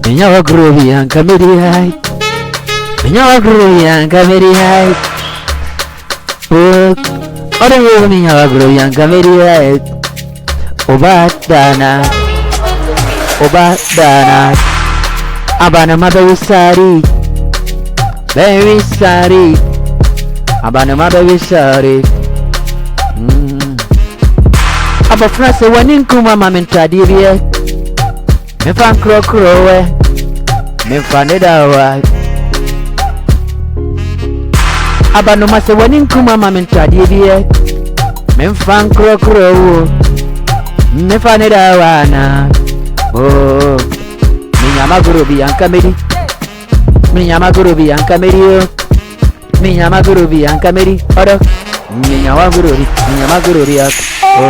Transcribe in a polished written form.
Minyawa groovy and comedy high. Minyawa groovy and comedy high. Ora minyawa groovy and comedy high. Obadana. Abana mabe sorry. Very sorry. Abana mabe sorry. Aba France wani nkuma mamentadibie. Me fan krokro we. Me faneda wa. Aba no mase wani nkuma mamentadibie. Me fan krokro wo. Me faneda wa na. Oh. Minyama gurubi ankameri. Minyama gurubi ankameri. Minyama gurubi ankameri. Odo. Minyama gurubi.